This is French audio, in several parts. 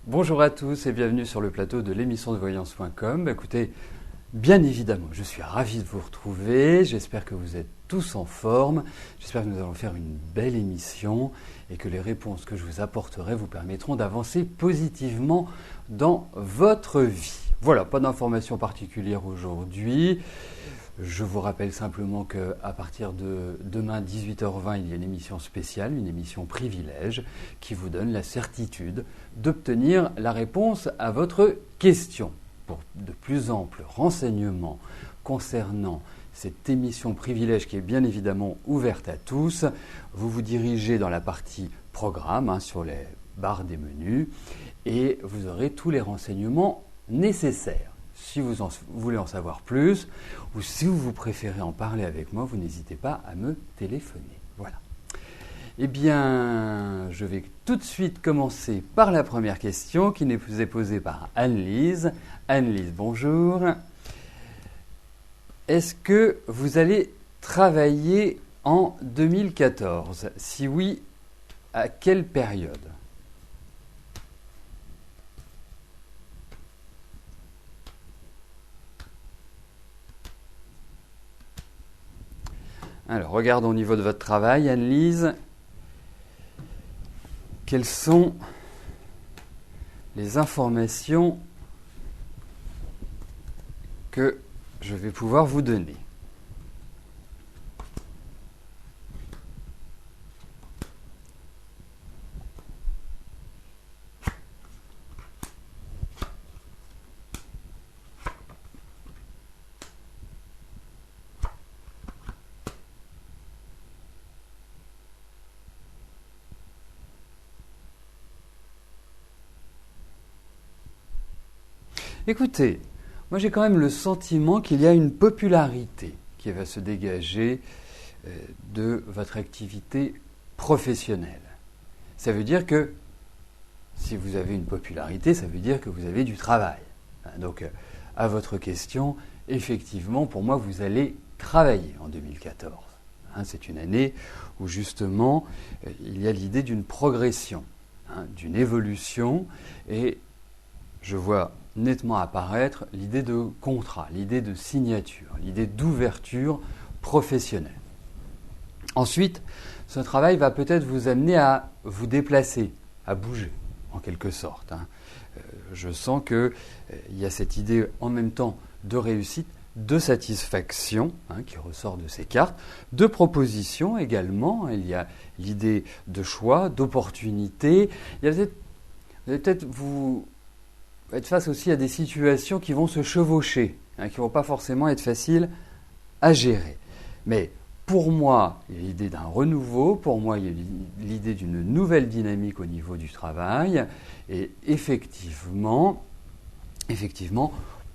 Bonjour à tous et bienvenue sur le plateau de l'émission de voyance.com. Écoutez, bien évidemment, je suis ravi de vous retrouver. J'espère que vous êtes tous en forme. J'espère que nous allons faire une belle émission et que les réponses que je vous apporterai vous permettront d'avancer positivement dans votre vie. Voilà, pas d'informations particulières aujourd'hui. Je vous rappelle simplement qu'à partir de demain 18h20, il y a une émission spéciale, une émission privilège, qui vous donne la certitude d'obtenir la réponse à votre question. Pour de plus amples renseignements concernant cette émission privilège qui est bien évidemment ouverte à tous, vous vous dirigez dans la partie programme, sur les barres des menus, et vous aurez tous les renseignements nécessaires. Si vous voulez en savoir plus, ou si vous préférez en parler avec moi, vous n'hésitez pas à me téléphoner. Voilà. Eh bien, je vais tout de suite commencer par la première question qui nous est posée par Anne-Lise. Anne-Lise, bonjour. Est-ce que vous allez travailler en 2014 ? Si oui, à quelle période ? Alors, regardons au niveau de votre travail, Anne-Lise. Quelles sont les informations que je vais pouvoir vous donner ? Écoutez, moi j'ai quand même le sentiment qu'il y a une popularité qui va se dégager de votre activité professionnelle. Ça veut dire que si vous avez une popularité, ça veut dire que vous avez du travail. Donc à votre question, effectivement, pour moi, vous allez travailler en 2014. C'est une année où justement il y a l'idée d'une progression, d'une évolution, et je vois nettement apparaître l'idée de contrat, l'idée de signature, l'idée d'ouverture professionnelle. Ensuite, ce travail va peut-être vous amener à vous déplacer, à bouger, en quelque sorte. Je sens qu'il y a cette idée en même temps de réussite, de satisfaction qui ressort de ces cartes, de proposition également. Il y a l'idée de choix, d'opportunité. Il y a peut-être vous être face aussi à des situations qui vont se chevaucher, qui ne vont pas forcément être faciles à gérer. Mais pour moi, il y a l'idée d'un renouveau, pour moi, il y a l'idée d'une nouvelle dynamique au niveau du travail. Et effectivement,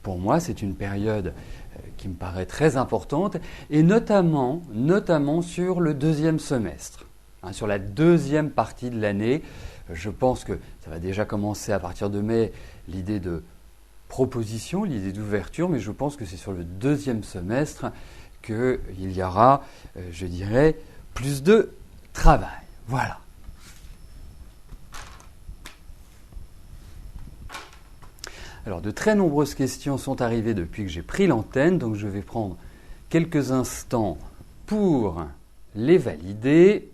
pour moi, c'est une période qui me paraît très importante, et notamment sur le deuxième semestre, sur la deuxième partie de l'année. Je pense que ça va déjà commencer à partir de mai, l'idée de proposition, l'idée d'ouverture, mais je pense que c'est sur le deuxième semestre qu'il y aura, je dirais, plus de travail. Voilà. Alors, de très nombreuses questions sont arrivées depuis que j'ai pris l'antenne, donc je vais prendre quelques instants pour les valider.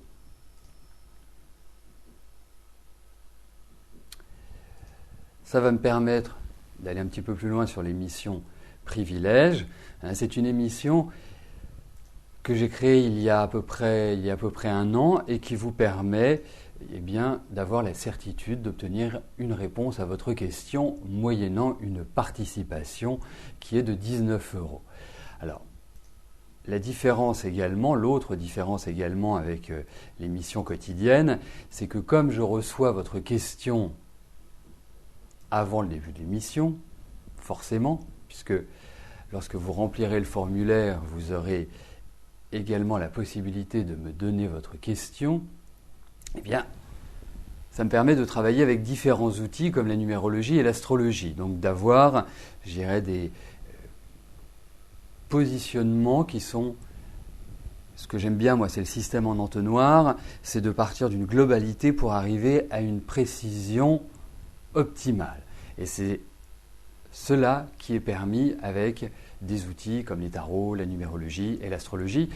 Ça va me permettre d'aller un petit peu plus loin sur l'émission Privilège. C'est une émission que j'ai créée il y a à peu près 1 an et qui vous permet d'avoir la certitude d'obtenir une réponse à votre question moyennant une participation qui est de 19 €. Alors, l'autre différence également avec l'émission quotidienne, c'est que comme je reçois votre question avant le début de l'émission, forcément, puisque lorsque vous remplirez le formulaire, vous aurez également la possibilité de me donner votre question, ça me permet de travailler avec différents outils comme la numérologie et l'astrologie, donc d'avoir, des positionnements qui sont Ce que j'aime bien, moi, c'est le système en entonnoir, c'est de partir d'une globalité pour arriver à une précision optimale. Et c'est cela qui est permis avec des outils comme les tarots, la numérologie et l'astrologie.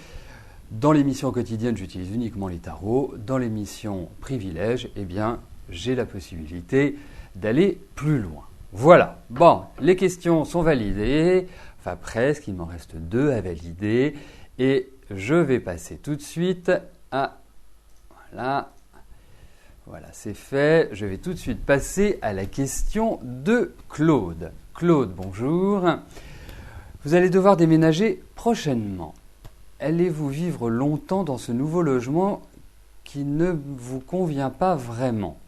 Dans les missions quotidiennes, j'utilise uniquement les tarots. Dans les missions privilèges, eh bien, j'ai la possibilité d'aller plus loin. Voilà. Bon, les questions sont validées. Enfin, presque. Il m'en reste 2 à valider. Et je vais passer tout de suite à... Voilà. Voilà, c'est fait. Je vais tout de suite passer à la question de Claude. Claude, bonjour. Vous allez devoir déménager prochainement. Allez-vous vivre longtemps dans ce nouveau logement qui ne vous convient pas vraiment?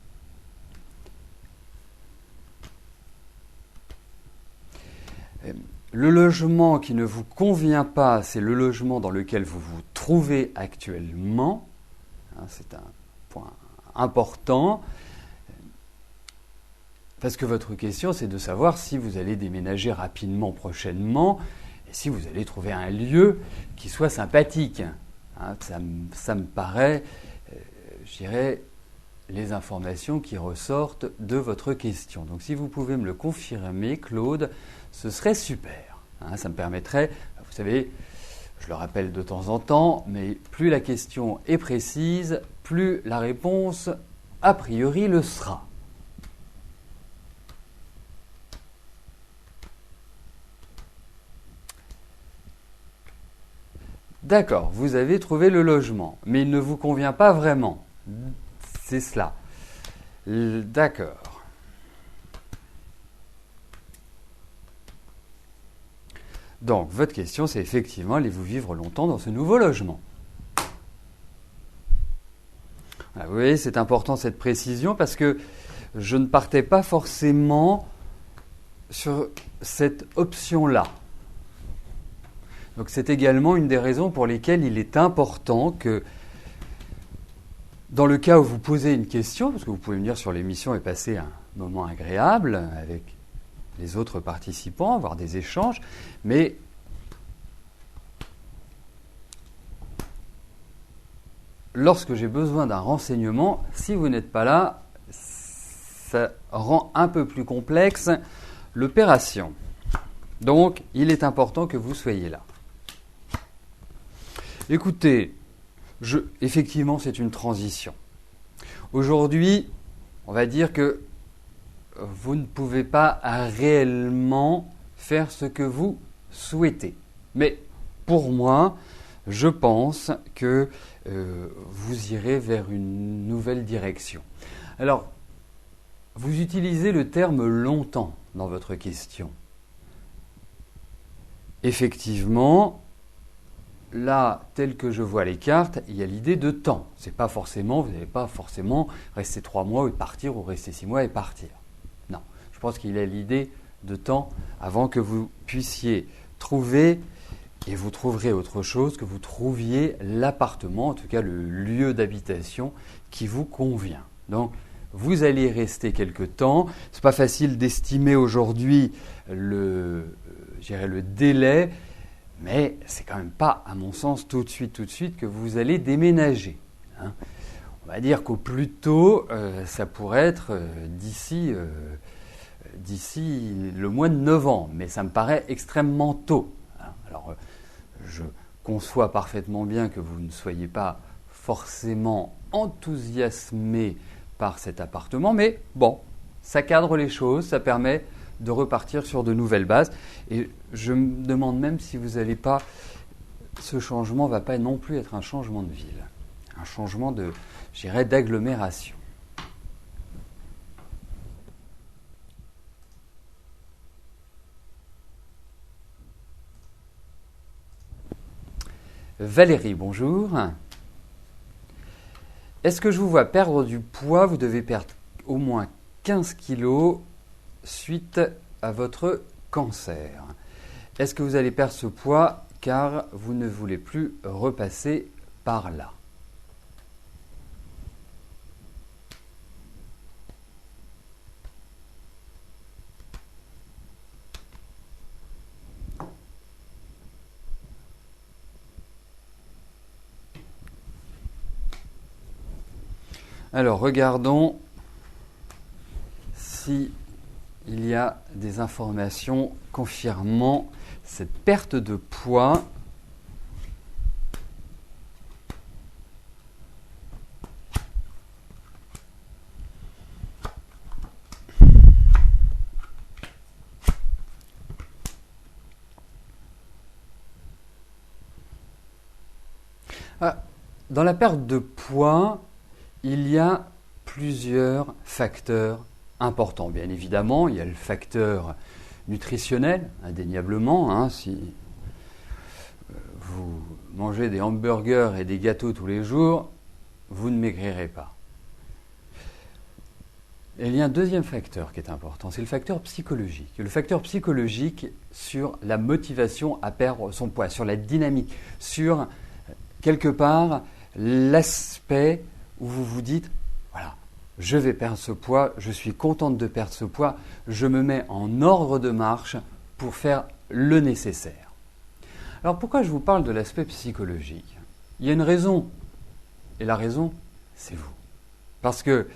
Le logement qui ne vous convient pas, c'est le logement dans lequel vous vous trouvez actuellement. C'est un point important. Parce que votre question, c'est de savoir si vous allez déménager rapidement, prochainement, et si vous allez trouver un lieu qui soit sympathique. Ça me paraît, je dirais, les informations qui ressortent de votre question. Donc si vous pouvez me le confirmer, Claude, ce serait super. Ça me permettrait, vous savez, je le rappelle de temps en temps, mais plus la question est précise, plus la réponse, a priori, le sera. D'accord, vous avez trouvé le logement, mais il ne vous convient pas vraiment. C'est cela. D'accord. Donc, votre question, c'est effectivement, allez-vous vivre longtemps dans ce nouveau logement? Vous voyez, c'est important cette précision parce que je ne partais pas forcément sur cette option-là. Donc c'est également une des raisons pour lesquelles il est important que, dans le cas où vous posez une question, parce que vous pouvez venir sur l'émission et passer un moment agréable avec les autres participants, avoir des échanges, mais lorsque j'ai besoin d'un renseignement, si vous n'êtes pas là, ça rend un peu plus complexe l'opération. Donc, il est important que vous soyez là. Écoutez, effectivement, c'est une transition. Aujourd'hui, on va dire que vous ne pouvez pas réellement faire ce que vous souhaitez. Mais pour moi, je pense que vous irez vers une nouvelle direction. Alors, vous utilisez le terme longtemps dans votre question. Effectivement, là, tel que je vois les cartes, il y a l'idée de temps. C'est pas forcément, vous n'allez pas forcément rester 3 mois et partir ou rester 6 mois et partir. Non, je pense qu'il y a l'idée de temps avant que vous puissiez trouver, et vous trouverez autre chose, que vous trouviez l'appartement, en tout cas le lieu d'habitation qui vous convient. Donc, vous allez rester quelque temps. Ce n'est pas facile d'estimer aujourd'hui le délai, mais c'est quand même pas, à mon sens, tout de suite que vous allez déménager. On va dire qu'au plus tôt, ça pourrait être d'ici le mois de novembre, mais ça me paraît extrêmement tôt. Alors, je conçois parfaitement bien que vous ne soyez pas forcément enthousiasmé par cet appartement, mais bon, ça cadre les choses, ça permet de repartir sur de nouvelles bases. Et je me demande même si vous n'allez pas, ce changement ne va pas non plus être un changement de ville, un changement d'agglomération. Valérie, bonjour. Est-ce que je vous vois perdre du poids? Vous devez perdre au moins 15 kilos suite à votre cancer. Est-ce que vous allez perdre ce poids car vous ne voulez plus repasser par là? Alors, regardons si si il y a des informations confirmant cette perte de poids. Dans la perte de poids, il y a plusieurs facteurs importants. Bien évidemment, il y a le facteur nutritionnel, indéniablement. Hein, si vous mangez des hamburgers et des gâteaux tous les jours, vous ne maigrirez pas. Et il y a un deuxième facteur qui est important, c'est le facteur psychologique. Le facteur psychologique sur la motivation à perdre son poids, sur la dynamique, sur quelque part l'aspect où vous vous dites, voilà, je vais perdre ce poids, je suis contente de perdre ce poids, je me mets en ordre de marche pour faire le nécessaire. Alors pourquoi je vous parle de l'aspect psychologique? Il y a une raison, et la raison, c'est vous. Parce que,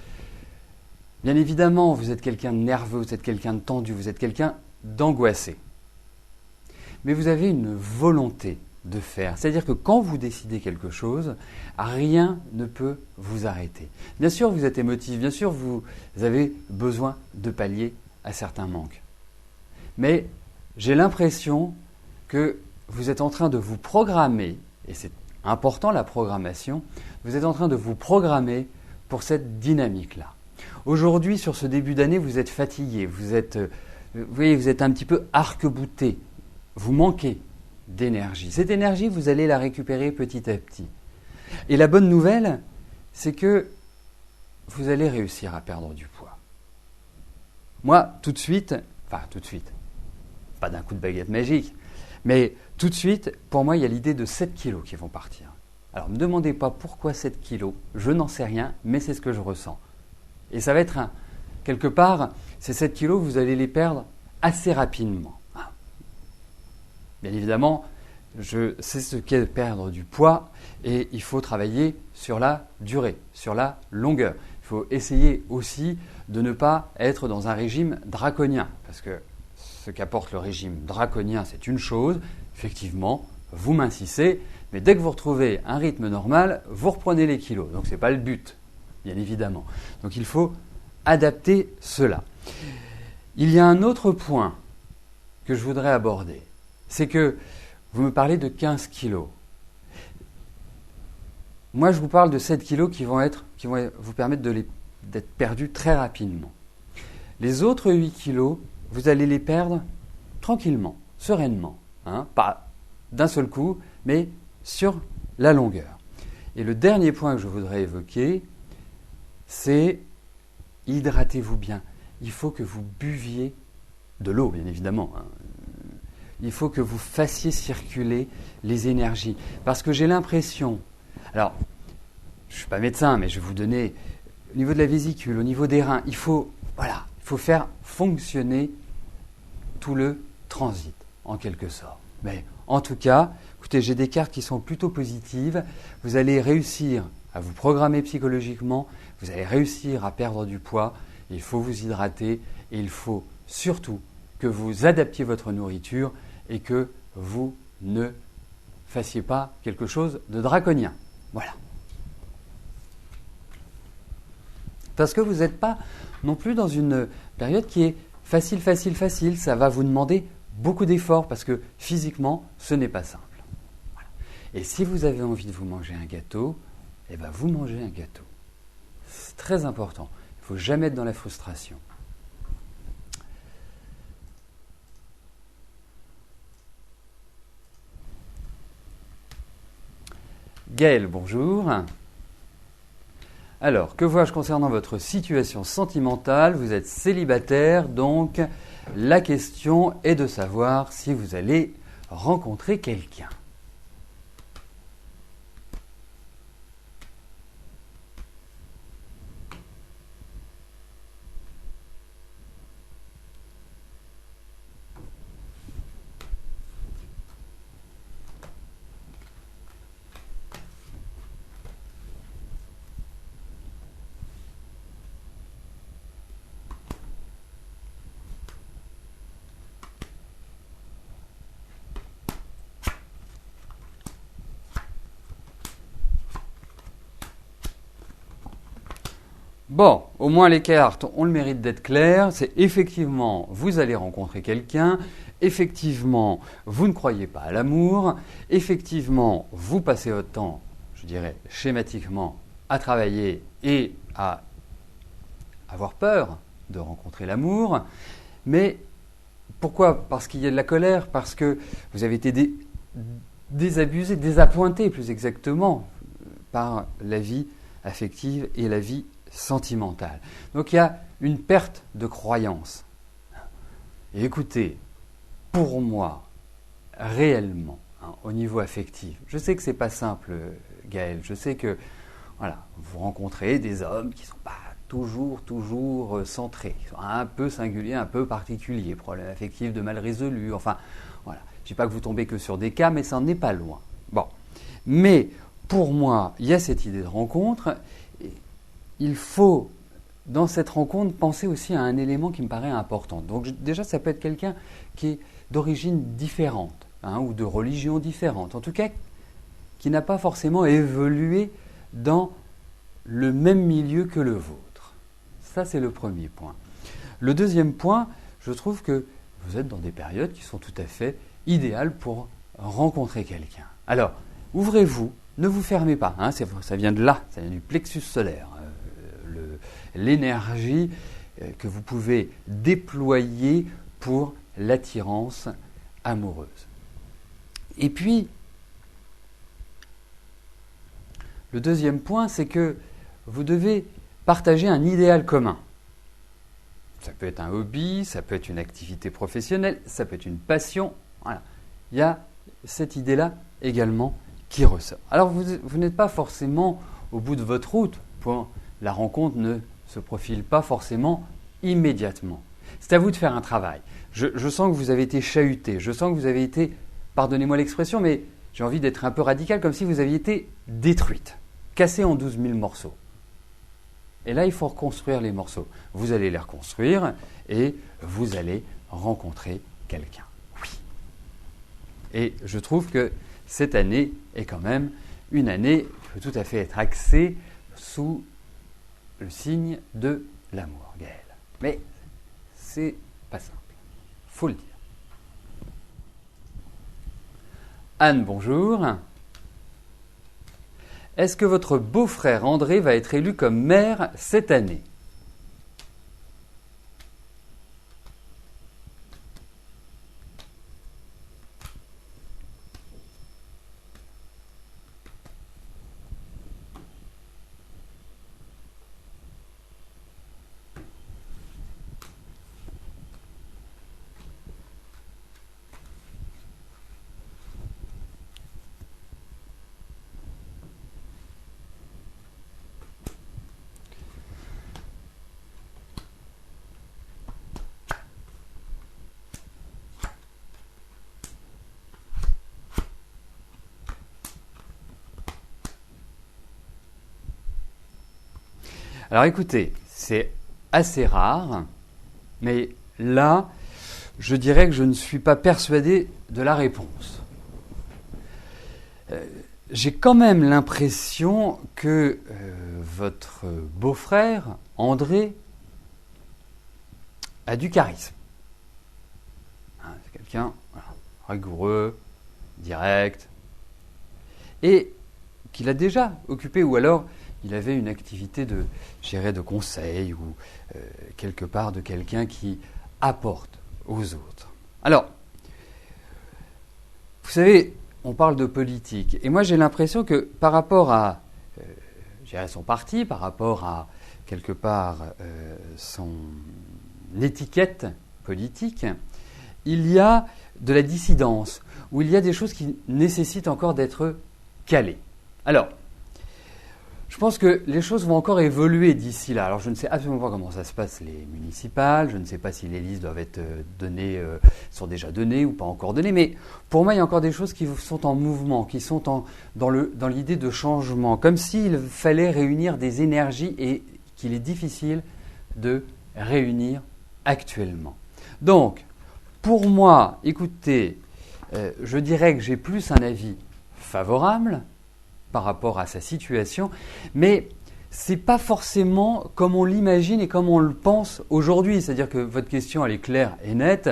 bien évidemment, vous êtes quelqu'un de nerveux, vous êtes quelqu'un de tendu, vous êtes quelqu'un d'angoissé. Mais vous avez une volonté de faire. C'est-à-dire que quand vous décidez quelque chose, rien ne peut vous arrêter. Bien sûr, vous êtes émotif, bien sûr, vous avez besoin de pallier à certains manques. Mais j'ai l'impression que vous êtes en train de vous programmer, et c'est important la programmation, vous êtes en train de vous programmer pour cette dynamique-là. Aujourd'hui, sur ce début d'année, vous êtes fatigué, vous êtes un petit peu arc-bouté, vous manquez d'énergie. Cette énergie, vous allez la récupérer petit à petit. Et la bonne nouvelle, c'est que vous allez réussir à perdre du poids. Moi, tout de suite, pas d'un coup de baguette magique, mais tout de suite, pour moi, il y a l'idée de 7 kilos qui vont partir. Alors, ne me demandez pas pourquoi 7 kilos, je n'en sais rien, mais c'est ce que je ressens. Et ça va être quelque part, ces 7 kilos, vous allez les perdre assez rapidement. Bien évidemment, je sais ce qu'est perdre du poids et il faut travailler sur la durée, sur la longueur. Il faut essayer aussi de ne pas être dans un régime draconien parce que ce qu'apporte le régime draconien, c'est une chose. Effectivement, vous mincissez, mais dès que vous retrouvez un rythme normal, vous reprenez les kilos. Donc ce n'est pas le but, bien évidemment. Donc il faut adapter cela. Il y a un autre point que je voudrais aborder. C'est que vous me parlez de 15 kilos. Moi, je vous parle de 7 kilos qui vont vous permettre d'être perdus très rapidement. Les autres 8 kilos, vous allez les perdre tranquillement, sereinement. Pas d'un seul coup, mais sur la longueur. Et le dernier point que je voudrais évoquer, c'est hydratez-vous bien. Il faut que vous buviez de l'eau, bien évidemment. Il faut que vous fassiez circuler les énergies. Parce que j'ai l'impression, alors, je ne suis pas médecin, mais je vais vous donner, au niveau de la vésicule, au niveau des reins, il faut faire fonctionner tout le transit, en quelque sorte. Mais en tout cas, écoutez, j'ai des cartes qui sont plutôt positives. Vous allez réussir à vous programmer psychologiquement, vous allez réussir à perdre du poids. Il faut vous hydrater et il faut surtout que vous adaptiez votre nourriture et que vous ne fassiez pas quelque chose de draconien. Voilà. Parce que vous n'êtes pas non plus dans une période qui est facile. Ça va vous demander beaucoup d'efforts parce que physiquement, ce n'est pas simple. Voilà. Et si vous avez envie de vous manger un gâteau, eh bien vous mangez un gâteau. C'est très important. Il ne faut jamais être dans la frustration. Gaël, bonjour. Alors, que vois-je concernant votre situation sentimentale? Vous êtes célibataire, donc la question est de savoir si vous allez rencontrer quelqu'un. bon, au moins les cartes ont le mérite d'être claires. C'est effectivement, vous allez rencontrer quelqu'un. Effectivement, vous ne croyez pas à l'amour. Effectivement, vous passez votre temps, je dirais schématiquement, à travailler et à avoir peur de rencontrer l'amour. Mais pourquoi? Parce qu'il y a de la colère, parce que vous avez été désabusé, désappointé plus exactement par la vie affective et la vie sentimentale. Donc il y a une perte de croyance. Et écoutez, pour moi, réellement, au niveau affectif, je sais que c'est pas simple, Gaël, je sais que voilà, vous rencontrez des hommes qui ne sont pas toujours centrés, qui sont un peu singuliers, un peu particuliers, problèmes affectifs de mal résolus, enfin, voilà. Je ne dis pas que vous tombez que sur des cas, mais ça n'en est pas loin. Bon. Mais, pour moi, il y a cette idée de rencontre. Il faut, dans cette rencontre, penser aussi à un élément qui me paraît important. Donc, déjà, ça peut être quelqu'un qui est d'origine différente, ou de religion différente. En tout cas, qui n'a pas forcément évolué dans le même milieu que le vôtre. Ça, c'est le premier point. Le deuxième point, je trouve que vous êtes dans des périodes qui sont tout à fait idéales pour rencontrer quelqu'un. Alors, ouvrez-vous, ne vous fermez pas. Ça vient de là, ça vient du plexus solaire. L'énergie que vous pouvez déployer pour l'attirance amoureuse. Et puis, le deuxième point, c'est que vous devez partager un idéal commun. Ça peut être un hobby, ça peut être une activité professionnelle, ça peut être une passion. Voilà. Il y a cette idée-là également qui ressort. Alors vous n'êtes pas forcément au bout de votre route. La rencontre ne se profile pas forcément immédiatement. C'est à vous de faire un travail. Je sens que vous avez été chahuté, je sens que vous avez été, pardonnez-moi l'expression, mais j'ai envie d'être un peu radical, comme si vous aviez été détruite, cassée en 12 000 morceaux. Et là, il faut reconstruire les morceaux. Vous allez les reconstruire et vous allez rencontrer quelqu'un. Oui. Et je trouve que cette année est quand même une année qui peut tout à fait être axée sous le signe de l'amour, Gaël. Mais c'est pas simple. Faut le dire. Anne, bonjour. Est-ce que votre beau-frère André va être élu comme maire cette année? Alors écoutez, c'est assez rare, mais là, je dirais que je ne suis pas persuadé de la réponse. J'ai quand même l'impression que votre beau-frère, André, a du charisme. C'est quelqu'un rigoureux, direct, et qu'il a déjà occupé, ou alors il avait une activité de conseil ou quelque part de quelqu'un qui apporte aux autres. Alors, vous savez, on parle de politique, et moi j'ai l'impression que par rapport à son parti, par rapport à quelque part son étiquette politique, il y a de la dissidence, où il y a des choses qui nécessitent encore d'être calées. Alors, je pense que les choses vont encore évoluer d'ici là. Alors je ne sais absolument pas comment ça se passe les municipales, je ne sais pas si les listes doivent être données, sont déjà données ou pas encore données, mais pour moi il y a encore des choses qui sont en mouvement, qui sont dans l'idée de changement, comme s'il fallait réunir des énergies et qu'il est difficile de réunir actuellement. Donc, pour moi, écoutez, je dirais que j'ai plus un avis favorable par rapport à sa situation, mais c'est pas forcément comme on l'imagine et comme on le pense aujourd'hui. C'est-à-dire que votre question, elle est claire et nette.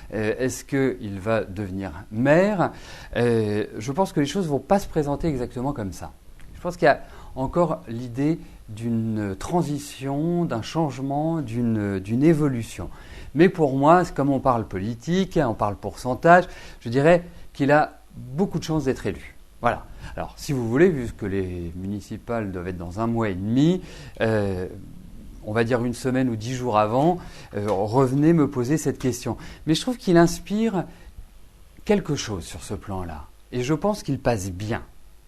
Est-ce qu'il va devenir maire? Je pense que les choses ne vont pas se présenter exactement comme ça. Je pense qu'il y a encore l'idée d'une transition, d'un changement, d'une évolution. Mais pour moi, comme on parle politique, on parle pourcentage, je dirais qu'il a beaucoup de chances d'être élu. Voilà. Alors, si vous voulez, vu que les municipales doivent être dans 1 mois et demi, on va dire 1 semaine ou 10 jours avant, revenez me poser cette question. Mais je trouve qu'il inspire quelque chose sur ce plan-là. Et je pense qu'il passe bien.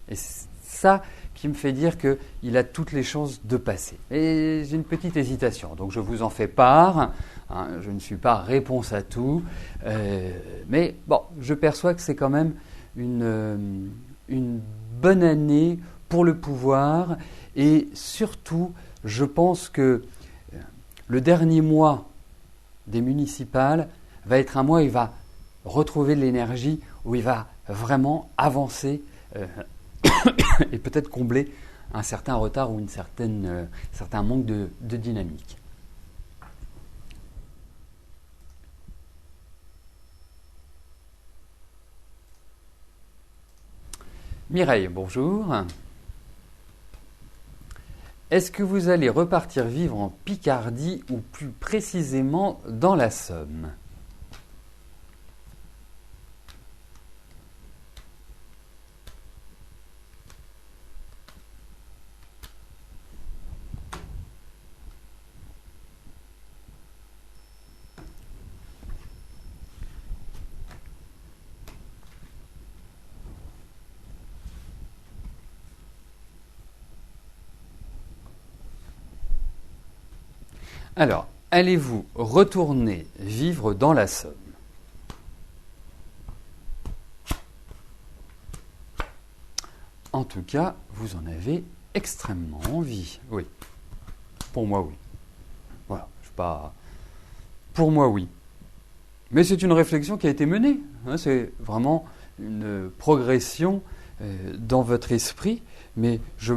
Et c'est ça qui me fait dire qu'il a toutes les chances de passer. Et j'ai une petite hésitation, donc je vous en fais part. Hein, je ne suis pas réponse à tout. Mais bon, je perçois que c'est quand même une bonne année pour le pouvoir. Et surtout, je pense que le dernier mois des municipales va être un mois où il va retrouver de l'énergie, où il va vraiment avancer et peut-être combler un certain retard ou un certain manque de dynamique. Mireille, bonjour. Est-ce que vous allez repartir vivre en Picardie ou plus précisément dans la Somme ? Alors, allez-vous retourner vivre dans la Somme ? En tout cas, vous en avez extrêmement envie. Oui. Pour moi, oui. Voilà. Je sais pas. Pour moi, oui. Mais c'est une réflexion qui a été menée. Hein, c'est vraiment une progression dans votre esprit. Mais je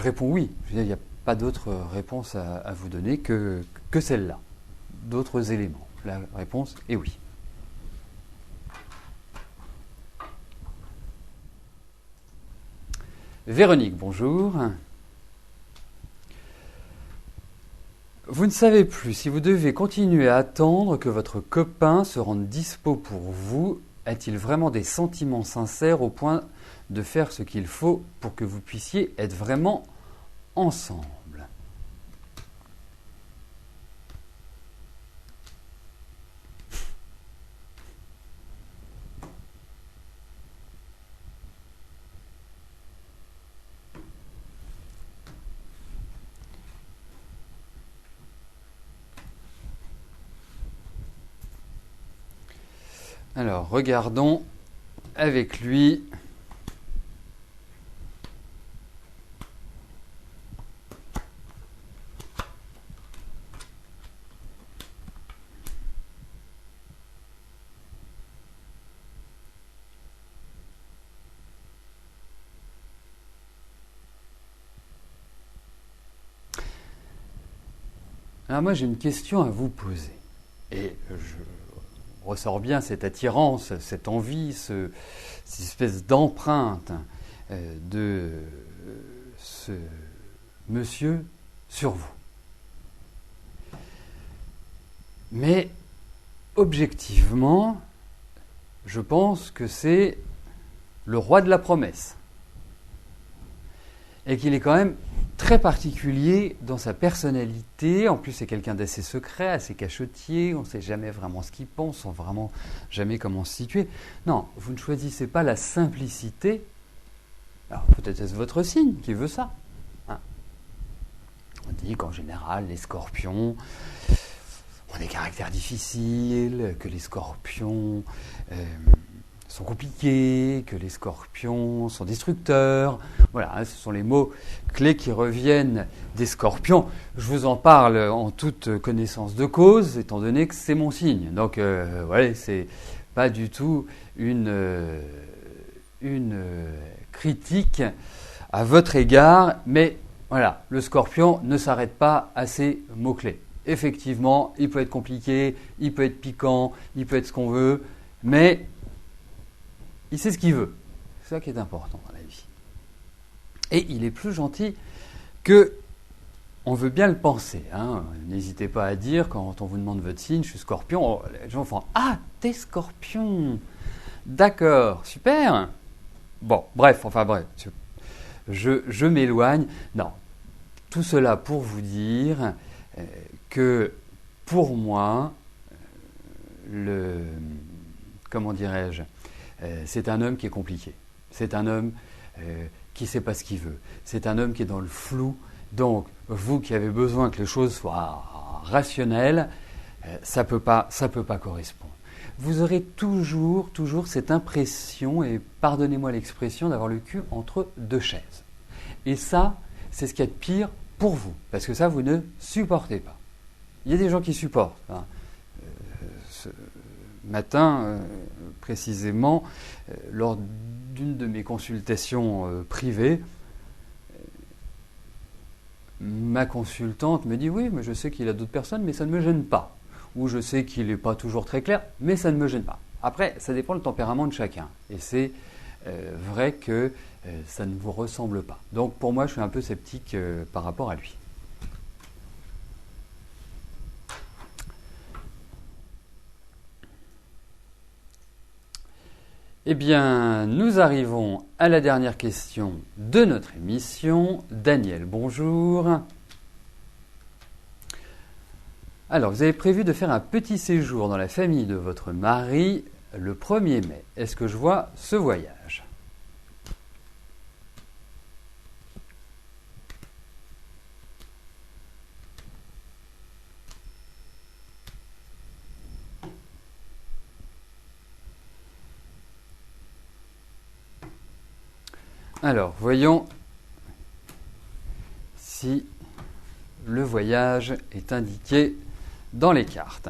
réponds oui. Je veux dire, il n'y a pas d'autre réponse à vous donner que celle-là. D'autres éléments. La réponse est oui. Véronique, bonjour. Vous ne savez plus si vous devez continuer à attendre que votre copain se rende dispo pour vous. A-t-il vraiment des sentiments sincères au point de faire ce qu'il faut pour que vous puissiez être vraiment ensemble ? Alors, regardons avec lui. Alors moi, j'ai une question à vous poser. Et je ressort bien cette attirance, cette envie, cette espèce d'empreinte de ce monsieur sur vous. Mais objectivement, je pense que c'est le roi de la promesse. Et qu'il est quand même très particulier dans sa personnalité. En plus, c'est quelqu'un d'assez secret, assez cachottier. On ne sait jamais vraiment ce qu'il pense, on ne sait vraiment jamais comment se situer. Non, vous ne choisissez pas la simplicité. Alors, peut-être est-ce votre signe qui veut ça. Hein. On dit qu'en général, les scorpions ont des caractères difficiles, que les scorpions sont compliqués, que les scorpions sont destructeurs. Voilà, hein, ce sont les mots clés qui reviennent des scorpions. Je vous en parle en toute connaissance de cause, étant donné que c'est mon signe. Donc, voilà, c'est pas du tout une critique à votre égard, mais Voilà, le scorpion ne s'arrête pas à ces mots-clés. Effectivement, il peut être compliqué, il peut être piquant, il peut être ce qu'on veut, mais il sait ce qu'il veut. C'est ça qui est important dans la vie. Et il est plus gentil que on veut bien le penser. Hein. N'hésitez pas à dire, quand on vous demande votre signe, je suis scorpion, les gens font « Ah, t'es scorpion !» D'accord, super. Bon, bref, je m'éloigne. Non, tout cela pour vous dire que pour moi, comment dirais-je, c'est un homme qui est compliqué. C'est un homme qui ne sait pas ce qu'il veut. C'est un homme qui est dans le flou. Donc, vous qui avez besoin que les choses soient rationnelles, ça peut pas correspondre. Vous aurez toujours cette impression, et pardonnez-moi l'expression, d'avoir le cul entre deux chaises. Et ça, c'est ce qu'il y a de pire pour vous, parce que ça, vous ne supportez pas. Il y a des gens qui supportent. Hein. Ce matin, précisément, lors d'une de mes consultations privées, ma consultante me dit « Oui, mais je sais qu'il a d'autres personnes, mais ça ne me gêne pas. » Ou je sais qu'il n'est pas toujours très clair, mais ça ne me gêne pas. Après, ça dépend du tempérament de chacun. Et c'est vrai que ça ne vous ressemble pas. Donc pour moi, je suis un peu sceptique par rapport à lui. Eh bien, nous arrivons à la dernière question de notre émission. Daniel, bonjour. Alors, vous avez prévu de faire un petit séjour dans la famille de votre mari le 1er mai. Est-ce que je vois ce voyage ? Alors, voyons si le voyage est indiqué dans les cartes.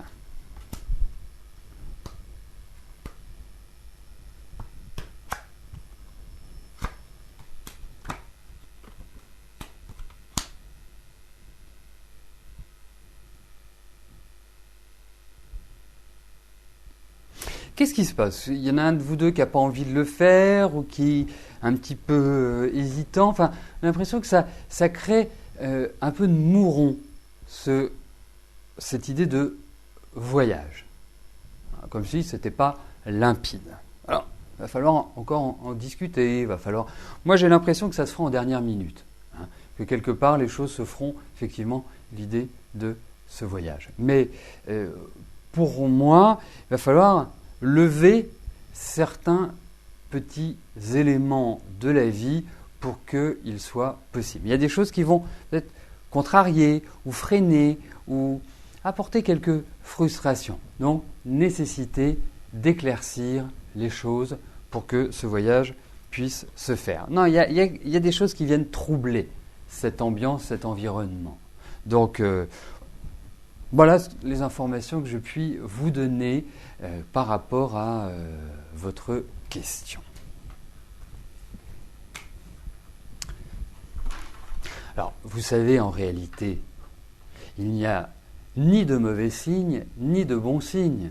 Qu'est-ce qui se passe ? Il y en a un de vous deux qui n'a pas envie de le faire ou qui est un petit peu hésitant. Enfin, j'ai l'impression que ça crée un peu de mouron, cette idée de voyage. Comme si ce n'était pas limpide. Alors, il va falloir encore en discuter. Moi, j'ai l'impression que ça se fera en dernière minute. Hein, que quelque part, les choses se feront effectivement l'idée de ce voyage. Mais pour moi, il va falloir lever certains petits éléments de la vie pour qu'il soit possible. Il y a des choses qui vont peut-être contrarier ou freiner ou apporter quelques frustrations. Donc, nécessité d'éclaircir les choses pour que ce voyage puisse se faire. Non, il y a des choses qui viennent troubler cette ambiance, cet environnement. Donc, voilà les informations que je puis vous donner par rapport à votre question. Alors, vous savez, en réalité, il n'y a ni de mauvais signes, ni de bons signes.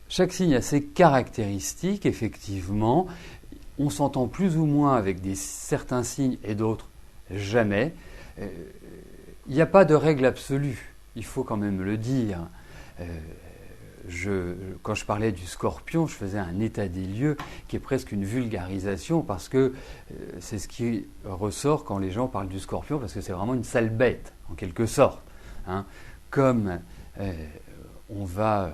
Chaque signe a ses caractéristiques, effectivement. On s'entend plus ou moins avec certains signes et d'autres jamais. Il n'y a pas de règle absolue, il faut quand même le dire. Quand je parlais du scorpion, je faisais un état des lieux qui est presque une vulgarisation parce que c'est ce qui ressort quand les gens parlent du scorpion, parce que c'est vraiment une sale bête, en quelque sorte. Hein. Comme on va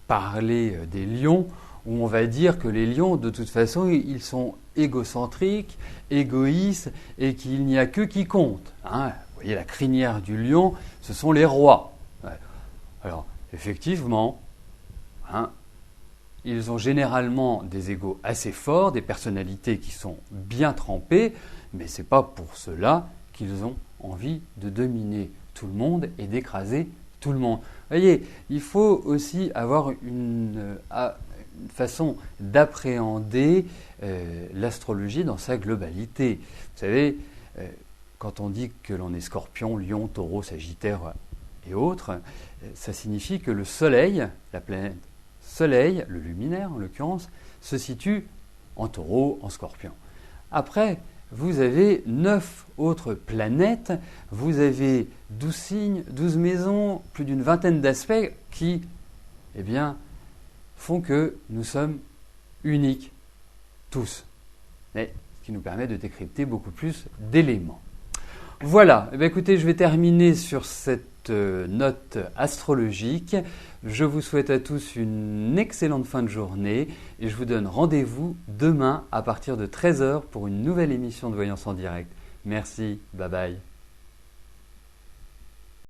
parler des lions, où on va dire que les lions, de toute façon, ils sont égocentriques, égoïstes, et qu'il n'y a qu'eux qui comptent. Hein. Vous voyez, la crinière du lion, ce sont les rois. Ouais. Alors, effectivement, hein, ils ont généralement des égos assez forts, des personnalités qui sont bien trempées, mais ce n'est pas pour cela qu'ils ont envie de dominer tout le monde et d'écraser tout le monde. Vous voyez, il faut aussi avoir une une façon d'appréhender l'astrologie dans sa globalité. Vous savez, quand on dit que l'on est Scorpion, Lion, Taureau, Sagittaire et autres, ça signifie que le Soleil, la planète Soleil, le luminaire en l'occurrence, se situe en Taureau, en Scorpion. Après, vous avez 9 autres planètes, vous avez 12 signes, 12 maisons, plus d'une vingtaine d'aspects qui, font que nous sommes uniques, tous. Et ce qui nous permet de décrypter beaucoup plus d'éléments. Voilà, écoutez, je vais terminer sur cette note astrologique. Je vous souhaite à tous une excellente fin de journée et je vous donne rendez-vous demain à partir de 13h pour une nouvelle émission de Voyance en direct. Merci, bye bye.